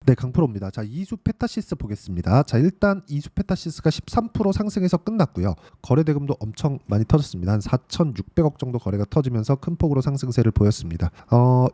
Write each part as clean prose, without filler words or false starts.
네, 강프로입니다. 자, 이수페타시스 보겠습니다. 자, 일단 이수페타시스가 13% 상승해서 끝났고요. 거래 대금도 엄청 많이 터졌습니다. 한 4,600억 정도 거래가 터지면서 큰 폭으로 상승세를 보였습니다.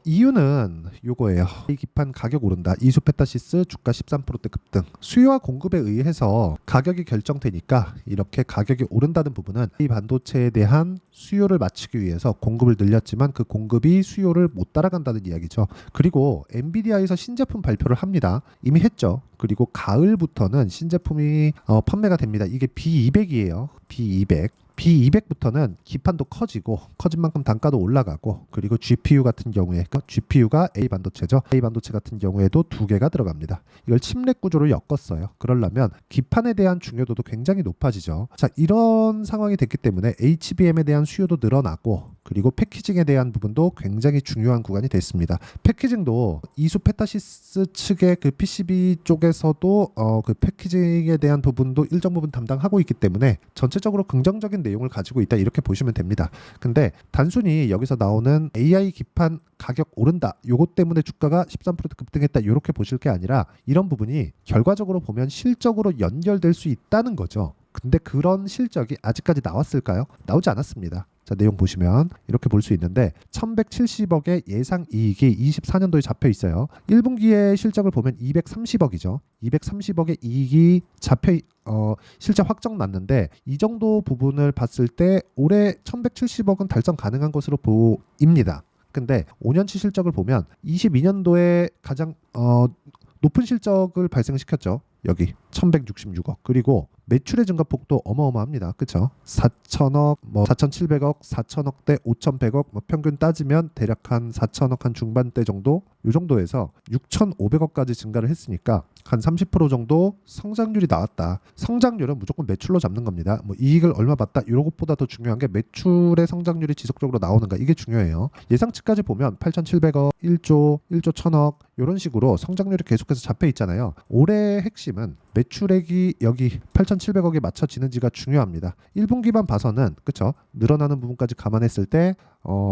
이유는 요거예요. 이 기판 가격 오른다. 이수페타시스 주가 13%대 급등. 수요와 공급에 의해서 가격이 결정되니까 이렇게 가격이 오른다는 부분은 이 반도체에 대한 수요를 맞추기 위해서 공급을 늘렸지만 그 공급이 수요를 못 따라간다는 이야기죠. 그리고 엔비디아에서 신제품 발표를 합니다. 이미 했죠. 그리고 가을부터는 신제품이 판매가 됩니다. 이게 B200이에요. B200. B200부터는 기판도 커지고 커진 만큼 단가도 올라가고 그리고 GPU 같은 경우에 GPU가 A 반도체죠. A 반도체 같은 경우에도 두 개가 들어갑니다. 이걸 칩렛 구조로 엮었어요. 그러려면 기판에 대한 중요도도 굉장히 높아지죠. 자, 이런 상황이 됐기 때문에 HBM에 대한 수요도 늘어나고 그리고 패키징에 대한 부분도 굉장히 중요한 구간이 됐습니다. 패키징도 이수페타시스 측의 그 PCB 쪽에서도 그 패키징에 대한 부분도 일정 부분 담당하고 있기 때문에 전체적으로 긍정적인 내용을 가지고 있다 이렇게 보시면 됩니다. 근데 단순히 여기서 나오는 AI 기판 가격 오른다 요것 때문에 주가가 13% 급등했다 이렇게 보실 게 아니라 이런 부분이 결과적으로 보면 실적으로 연결될 수 있다는 거죠. 근데 그런 실적이 아직까지 나왔을까요? 나오지 않았습니다. 자, 내용 보시면 이렇게 볼 수 있는데 1170억의 예상 이익이 24년도에 잡혀 있어요. 1분기의 실적을 보면 230억이죠. 230억의 이익이 잡혀 실제 확정 났는데 이 정도 부분을 봤을 때 올해 1170억은 달성 가능한 것으로 보입니다. 근데 5년치 실적을 보면 22년도에 가장 높은 실적을 발생시켰죠. 여기 1166억. 그리고 매출의 증가폭도 어마어마합니다. 그렇죠? 4천억, 4,700억, 4천억대, 5,100억, 평균 따지면 대략 한 4천억 한 중반대 정도 이 정도에서 6,500억까지 증가를 했으니까 한 30% 정도 성장률이 나왔다. 성장률은 무조건 매출로 잡는 겁니다. 이익을 얼마 받다 이런 것보다 더 중요한 게 매출의 성장률이 지속적으로 나오는가 이게 중요해요. 예상치까지 보면 8,700억, 1조, 1조 1,000억 이런 식으로 성장률이 계속해서 잡혀 있잖아요. 올해의 핵심은 매출액이 여기 8,700억에 맞춰지는지가 중요합니다. 1분기만 봐서는 그쵸? 늘어나는 부분까지 감안했을 때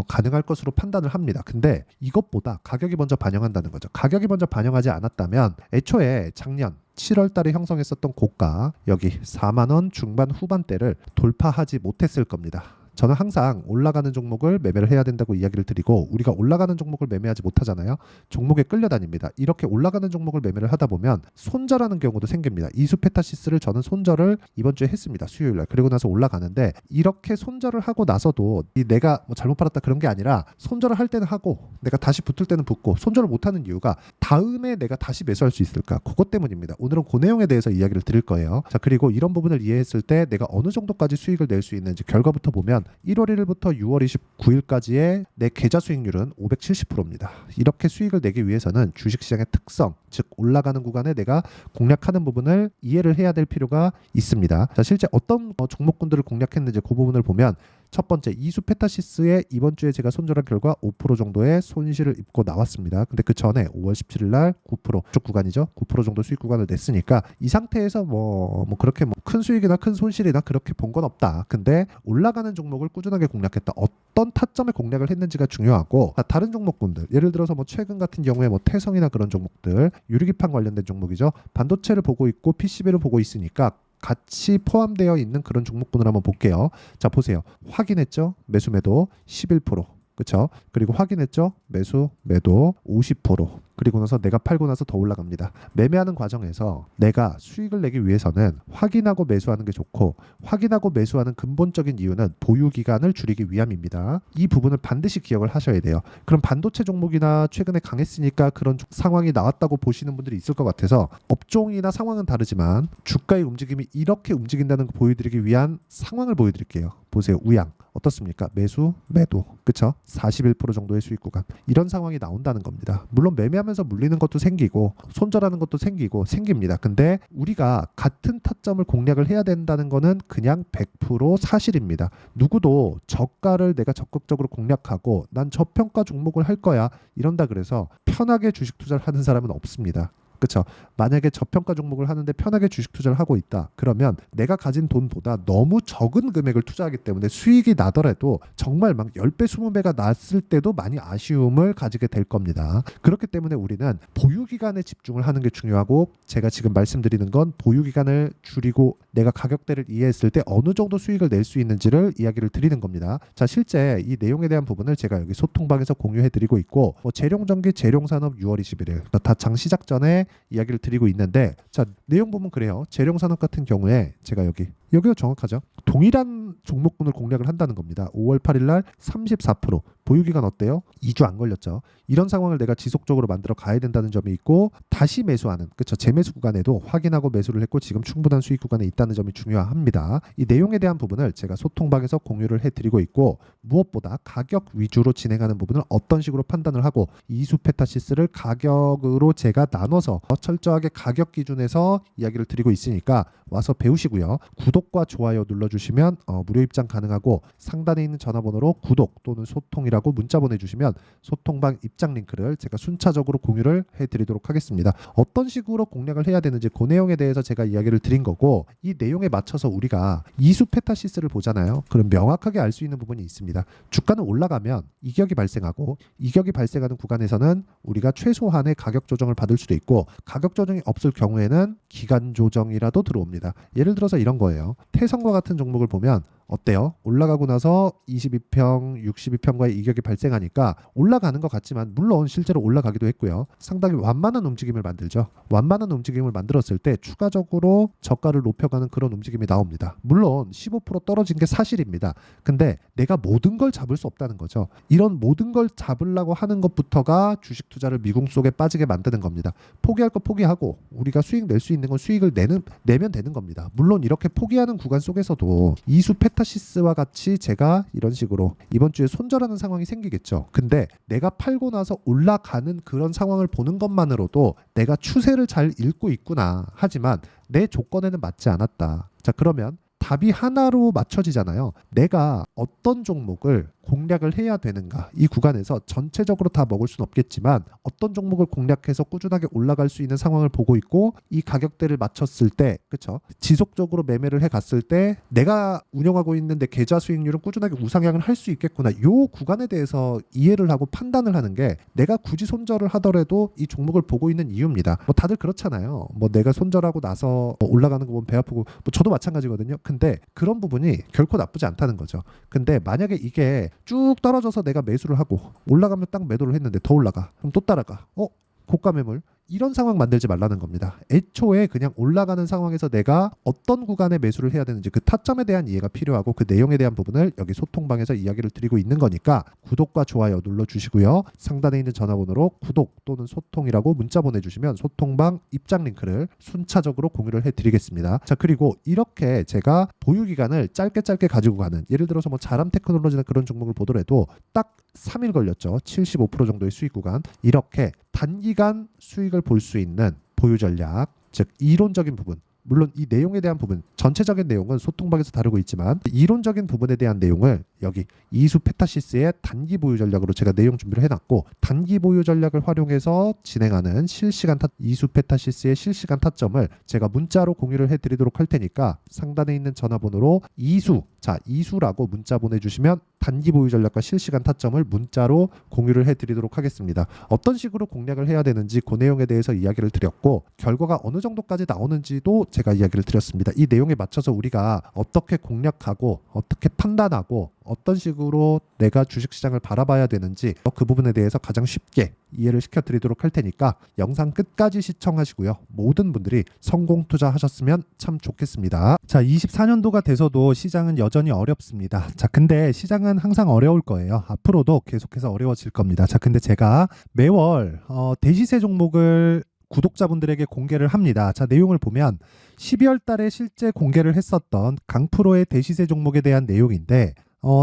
가능할 것으로 판단을 합니다. 근데 이것보다 가격이 먼저 반영한다는 거죠. 가격이 먼저 반영하지 않았다면 애초에 작년 7월 달에 형성했었던 고가 여기 4만 원 중반 후반대를 돌파하지 못했을 겁니다. 저는 항상 올라가는 종목을 매매를 해야 된다고 이야기를 드리고 우리가 올라가는 종목을 매매하지 못하잖아요. 종목에 끌려다닙니다. 이렇게 올라가는 종목을 매매를 하다 보면 손절하는 경우도 생깁니다. 이수페타시스를 저는 손절을 이번 주에 했습니다. 수요일날. 그리고 나서 올라가는데 이렇게 손절을 하고 나서도 내가 잘못 팔았다 그런 게 아니라 손절을 할 때는 하고 내가 다시 붙을 때는 붙고 손절을 못하는 이유가 다음에 내가 다시 매수할 수 있을까? 그것 때문입니다. 오늘은 그 내용에 대해서 이야기를 드릴 거예요. 자, 그리고 이런 부분을 이해했을 때 내가 어느 정도까지 수익을 낼 수 있는지 결과부터 보면 1월 1일부터 6월 29일까지의 내 계좌 수익률은 570%입니다. 이렇게 수익을 내기 위해서는 주식시장의 특성, 즉 올라가는 구간에 내가 공략하는 부분을 이해를 해야 될 필요가 있습니다. 자, 실제 어떤 종목군들을 공략했는지 그 부분을 보면 첫 번째 이수페타시스의 이번 주에 제가 손절한 결과 5% 정도의 손실을 입고 나왔습니다. 근데 그 전에 5월 17일 날 9% 쪽 구간이죠. 9% 정도 수익 구간을 냈으니까 이 상태에서 그렇게 큰 수익이나 큰 손실이나 그렇게 본 건 없다. 근데 올라가는 종목을 꾸준하게 공략했다. 어떤 타점에 공략을 했는지가 중요하고 다른 종목군들 예를 들어서 최근 같은 경우에 태성이나 그런 종목들 유리기판 관련된 종목이죠. 반도체를 보고 있고 PCB를 보고 있으니까 같이 포함되어 있는 그런 종목군을 한번 볼게요. 자, 보세요. 확인했죠? 매수 매도 11%. 그렇죠? 그리고 확인했죠? 매수 매도 50%. 그리고 나서 내가 팔고 나서 더 올라갑니다. 매매하는 과정에서 내가 수익을 내기 위해서는 확인하고 매수하는 게 좋고 확인하고 매수하는 근본적인 이유는 보유 기간을 줄이기 위함입니다. 이 부분을 반드시 기억을 하셔야 돼요. 그럼 반도체 종목이나 최근에 강했으니까 그런 상황이 나왔다고 보시는 분들이 있을 것 같아서 업종이나 상황은 다르지만 주가의 움직임이 이렇게 움직인다는 거 보여드리기 위한 상황을 보여드릴게요. 보세요. 우양. 어떻습니까? 매수, 매도. 그쵸? 41% 정도의 수익 구간. 이런 상황이 나온다는 겁니다. 물론 매매하면서 물리는 것도 생기고 손절하는 것도 생깁니다. 근데 우리가 같은 타점을 공략을 해야 된다는 거는 그냥 100% 사실입니다. 누구도 저가를 내가 적극적으로 공략하고 난 저평가 종목을 할 거야. 이런다 그래서 편하게 주식 투자를 하는 사람은 없습니다. 그쵸? 만약에 저평가 종목을 하는데 편하게 주식 투자를 하고 있다. 그러면 내가 가진 돈보다 너무 적은 금액을 투자하기 때문에 수익이 나더라도 정말 막 10배, 20배가 났을 때도 많이 아쉬움을 가지게 될 겁니다. 그렇기 때문에 우리는 보유기간에 집중을 하는 게 중요하고, 제가 지금 말씀드리는 건 보유기간을 줄이고 내가 가격대를 이해했을 때 어느 정도 수익을 낼 수 있는지를 이야기를 드리는 겁니다. 자, 실제 이 내용에 대한 부분을 제가 여기 소통방에서 공유해 드리고 있고, 재룡전기 재룡산업 6월 21일 다 장 시작 전에 이야기를 드리고 있는데, 자, 내용 보면 그래요. 재룡산업 같은 경우에 제가 여기가 정확하죠. 동일한 종목군을 공략을 한다는 겁니다. 5월 8일 날 34%. 보유기간 어때요? 2주 안 걸렸죠. 이런 상황을 내가 지속적으로 만들어 가야 된다는 점이 있고, 다시 매수하는, 그쵸, 재매수 구간에도 확인하고 매수를 했고 지금 충분한 수익 구간에 있다는 점이 중요합니다. 이 내용에 대한 부분을 제가 소통방에서 공유를 해드리고 있고, 무엇보다 가격 위주로 진행하는 부분을 어떤 식으로 판단을 하고, 이수 페타시스를 가격으로 제가 나눠서 철저하게 가격 기준에서 이야기를 드리고 있으니까 와서 배우시고요. 구독과 좋아요 눌러주시면 무료 입장 가능하고, 상단에 있는 전화번호로 구독 또는 소통이라고 문자 보내주시면 소통방 입장 링크를 제가 순차적으로 공유를 해드리도록 하겠습니다. 어떤 식으로 공략을 해야 되는지 그 내용에 대해서 제가 이야기를 드린 거고, 이 내용에 맞춰서 우리가 이수 페타시스를 보잖아요. 그럼 명확하게 알 수 있는 부분이 있습니다. 주가는 올라가면 이격이 발생하고, 이격이 발생하는 구간에서는 우리가 최소한의 가격 조정을 받을 수도 있고, 가격 조정이 없을 경우에는 기간 조정이라도 들어옵니다. 예를 들어서 이런 거예요. 태성과 같은 종목을 보면 어때요? 올라가고 나서 22평, 62평과의 이격이 발생하니까 올라가는 것 같지만, 물론 실제로 올라가기도 했고요. 상당히 완만한 움직임을 만들죠. 완만한 움직임을 만들었을 때 추가적으로 저가를 높여가는 그런 움직임이 나옵니다. 물론 15% 떨어진 게 사실입니다. 근데 내가 모든 걸 잡을 수 없다는 거죠. 이런 모든 걸 잡으려고 하는 것부터가 주식 투자를 미궁 속에 빠지게 만드는 겁니다. 포기할 거 포기하고 우리가 수익 낼 수 있는 건 수익을 내면 되는 겁니다. 물론 이렇게 포기하는 구간 속에서도 이수 페타시스와 같이 제가 이런 식으로 이번 주에 손절하는 상황이 생기겠죠. 근데 내가 팔고 나서 올라가는 그런 상황을 보는 것만으로도 내가 추세를 잘 읽고 있구나. 하지만 내 조건에는 맞지 않았다. 자, 그러면 답이 하나로 맞춰지잖아요. 내가 어떤 종목을 공략을 해야 되는가. 이 구간에서 전체적으로 다 먹을 수는 없겠지만 어떤 종목을 공략해서 꾸준하게 올라갈 수 있는 상황을 보고 있고, 이 가격대를 맞췄을 때, 그쵸, 지속적으로 매매를 해갔을 때 내가 운영하고 있는 내 계좌 수익률은 꾸준하게 우상향을 할 수 있겠구나. 요 구간에 대해서 이해를 하고 판단을 하는 게, 내가 굳이 손절을 하더라도 이 종목을 보고 있는 이유입니다. 다들 그렇잖아요. 내가 손절하고 나서 올라가는 거 보면 배 아프고, 저도 마찬가지거든요. 근데 그런 부분이 결코 나쁘지 않다는 거죠. 근데 만약에 이게 쭉 떨어져서 내가 매수를 하고 올라가면 딱 매도를 했는데 더 올라가. 그럼 또 따라가. 고가 매물. 이런 상황 만들지 말라는 겁니다. 애초에 그냥 올라가는 상황에서 내가 어떤 구간에 매수를 해야 되는지 그 타점에 대한 이해가 필요하고, 그 내용에 대한 부분을 여기 소통방에서 이야기를 드리고 있는 거니까 구독과 좋아요 눌러주시고요. 상단에 있는 전화번호로 구독 또는 소통이라고 문자 보내주시면 소통방 입장 링크를 순차적으로 공유를 해드리겠습니다. 자, 그리고 이렇게 제가 보유기간을 짧게 가지고 가는, 예를 들어서 자람 테크놀로지나 그런 종목을 보더라도 딱 3일 걸렸죠. 75% 정도의 수익 구간. 이렇게 단기간 수익을 볼 수 있는 보유 전략, 즉 이론적인 부분, 물론 이 내용에 대한 부분, 전체적인 내용은 소통방에서 다루고 있지만 이론적인 부분에 대한 내용을 여기 이수 페타시스의 단기 보유 전략으로 제가 내용 준비를 해놨고, 단기 보유 전략을 활용해서 진행하는 이수 페타시스의 실시간 타점을 제가 문자로 공유를 해드리도록 할 테니까, 상단에 있는 전화번호로 이수라고 문자 보내주시면 단기 보유 전략과 실시간 타점을 문자로 공유를 해드리도록 하겠습니다. 어떤 식으로 공략을 해야 되는지 그 내용에 대해서 이야기를 드렸고, 결과가 어느 정도까지 나오는지도 제가 이야기를 드렸습니다. 이 내용에 맞춰서 우리가 어떻게 공략하고 어떻게 판단하고 어떤 식으로 내가 주식시장을 바라봐야 되는지 그 부분에 대해서 가장 쉽게 이해를 시켜드리도록 할 테니까 영상 끝까지 시청하시고요. 모든 분들이 성공 투자하셨으면 참 좋겠습니다. 자, 24년도가 돼서도 시장은 여전히 어렵습니다. 자, 근데 시장은 항상 어려울 거예요. 앞으로도 계속해서 어려워질 겁니다. 자, 근데 제가 매월 대시세 종목을 구독자분들에게 공개를 합니다. 자, 내용을 보면 12월 달에 실제 공개를 했었던 강프로의 대시세 종목에 대한 내용인데,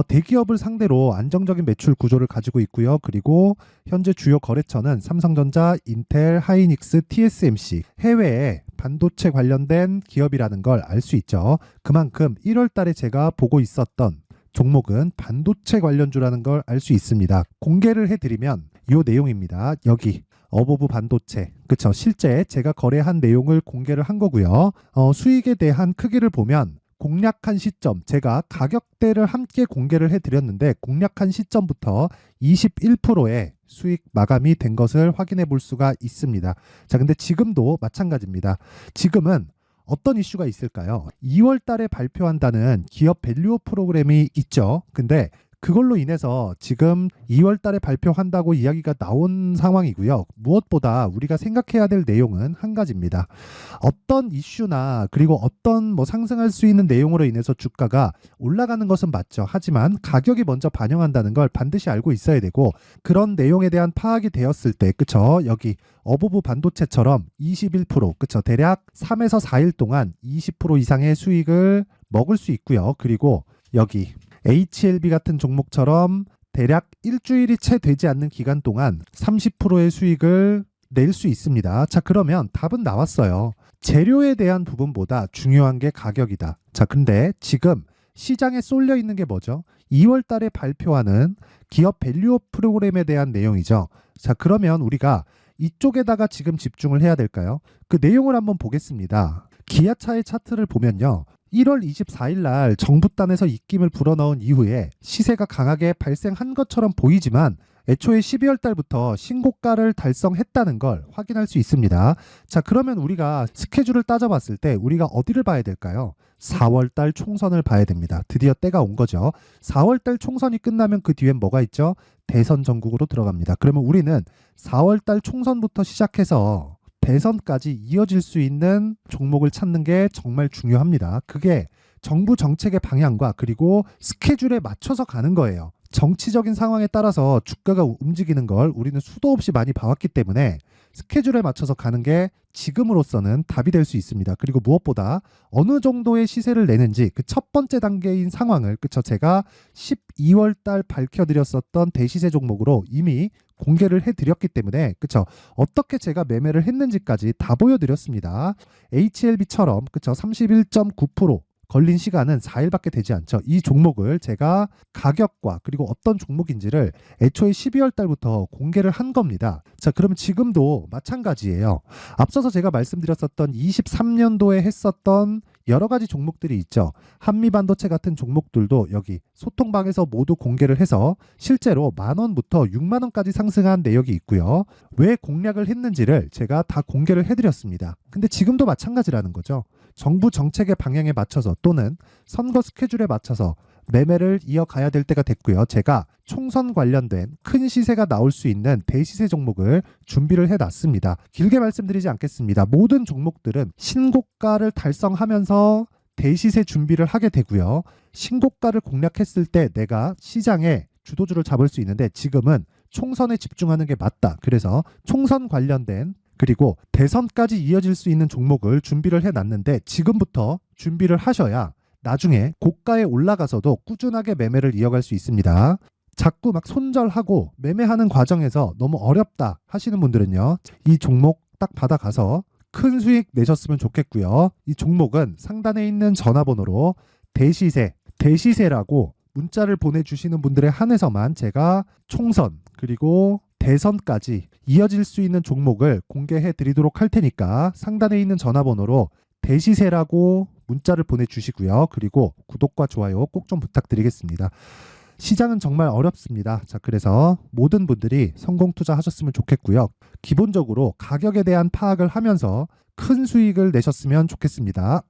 대기업을 상대로 안정적인 매출 구조를 가지고 있고요. 그리고 현재 주요 거래처는 삼성전자, 인텔, 하이닉스, TSMC, 해외에 반도체 관련된 기업이라는 걸 알 수 있죠. 그만큼 1월 달에 제가 보고 있었던 종목은 반도체 관련주라는 걸 알 수 있습니다. 공개를 해드리면 이 내용입니다. 여기 어버브 반도체, 그쵸? 실제 제가 거래한 내용을 공개를 한 거고요. 수익에 대한 크기를 보면 공략한 시점, 제가 가격대를 함께 공개를 해드렸는데 공략한 시점부터 21%의 수익 마감이 된 것을 확인해 볼 수가 있습니다. 자, 근데 지금도 마찬가지입니다. 지금은 어떤 이슈가 있을까요? 2월 달에 발표한다는 기업 밸류업 프로그램이 있죠. 근데 그걸로 인해서 지금 2월 달에 발표한다고 이야기가 나온 상황이고요. 무엇보다 우리가 생각해야 될 내용은 한 가지입니다. 어떤 이슈나 그리고 어떤 상승할 수 있는 내용으로 인해서 주가가 올라가는 것은 맞죠. 하지만 가격이 먼저 반영한다는 걸 반드시 알고 있어야 되고, 그런 내용에 대한 파악이 되었을 때, 그쵸? 여기 어버브 반도체처럼 21%, 그쵸? 대략 3에서 4일 동안 20% 이상의 수익을 먹을 수 있고요. 그리고 여기 HLB 같은 종목처럼 대략 일주일이 채 되지 않는 기간 동안 30%의 수익을 낼 수 있습니다. 자, 그러면 답은 나왔어요. 재료에 대한 부분보다 중요한 게 가격이다. 자, 근데 지금 시장에 쏠려 있는 게 뭐죠? 2월 달에 발표하는 기업 밸류업 프로그램에 대한 내용이죠. 자, 그러면 우리가 이쪽에다가 지금 집중을 해야 될까요? 그 내용을 한번 보겠습니다. 기아차의 차트를 보면요. 1월 24일 날 정부단에서 입김을 불어넣은 이후에 시세가 강하게 발생한 것처럼 보이지만 애초에 12월 달부터 신고가를 달성했다는 걸 확인할 수 있습니다. 자, 그러면 우리가 스케줄을 따져봤을 때 우리가 어디를 봐야 될까요? 4월 달 총선을 봐야 됩니다. 드디어 때가 온 거죠. 4월 달 총선이 끝나면 그 뒤엔 뭐가 있죠? 대선 전국으로 들어갑니다. 그러면 우리는 4월 달 총선부터 시작해서 대선까지 이어질 수 있는 종목을 찾는 게 정말 중요합니다. 그게 정부 정책의 방향과 그리고 스케줄에 맞춰서 가는 거예요. 정치적인 상황에 따라서 주가가 움직이는 걸 우리는 수도 없이 많이 봐왔기 때문에 스케줄에 맞춰서 가는 게 지금으로서는 답이 될 수 있습니다. 그리고 무엇보다 어느 정도의 시세를 내는지 그 첫 번째 단계인 상황을, 그쵸? 제가 12월 달 밝혀드렸었던 대시세 종목으로 이미 공개를 해드렸기 때문에, 그쵸? 어떻게 제가 매매를 했는지까지 다 보여드렸습니다. HLB처럼, 그쵸? 31.9% 걸린 시간은 4일밖에 되지 않죠. 이 종목을 제가 가격과 그리고 어떤 종목인지를 애초에 12월 달부터 공개를 한 겁니다. 자, 그러면 지금도 마찬가지예요. 앞서서 제가 말씀드렸었던 23년도에 했었던 여러 가지 종목들이 있죠. 한미반도체 같은 종목들도 여기 소통방에서 모두 공개를 해서 실제로 10,000원부터 60,000원까지 상승한 내역이 있고요. 왜 공략을 했는지를 제가 다 공개를 해드렸습니다. 근데 지금도 마찬가지라는 거죠. 정부 정책의 방향에 맞춰서 또는 선거 스케줄에 맞춰서 매매를 이어가야 될 때가 됐고요. 제가 총선 관련된 큰 시세가 나올 수 있는 대시세 종목을 준비를 해놨습니다. 길게 말씀드리지 않겠습니다. 모든 종목들은 신고가를 달성하면서 대시세 준비를 하게 되고요. 신고가를 공략했을 때 내가 시장에 주도주를 잡을 수 있는데 지금은 총선에 집중하는 게 맞다. 그래서 총선 관련된 그리고 대선까지 이어질 수 있는 종목을 준비를 해놨는데 지금부터 준비를 하셔야 나중에 고가에 올라가서도 꾸준하게 매매를 이어갈 수 있습니다. 자꾸 막 손절하고 매매하는 과정에서 너무 어렵다 하시는 분들은요. 이 종목 딱 받아가서 큰 수익 내셨으면 좋겠고요. 이 종목은 상단에 있는 전화번호로 대시세라고 문자를 보내주시는 분들에 한해서만 제가 총선 그리고 대선까지 이어질 수 있는 종목을 공개해 드리도록 할 테니까 상단에 있는 전화번호로 대시세라고 문자를 보내주시고요. 그리고 구독과 좋아요 꼭 좀 부탁드리겠습니다. 시장은 정말 어렵습니다. 자, 그래서 모든 분들이 성공 투자하셨으면 좋겠고요. 기본적으로 가격에 대한 파악을 하면서 큰 수익을 내셨으면 좋겠습니다.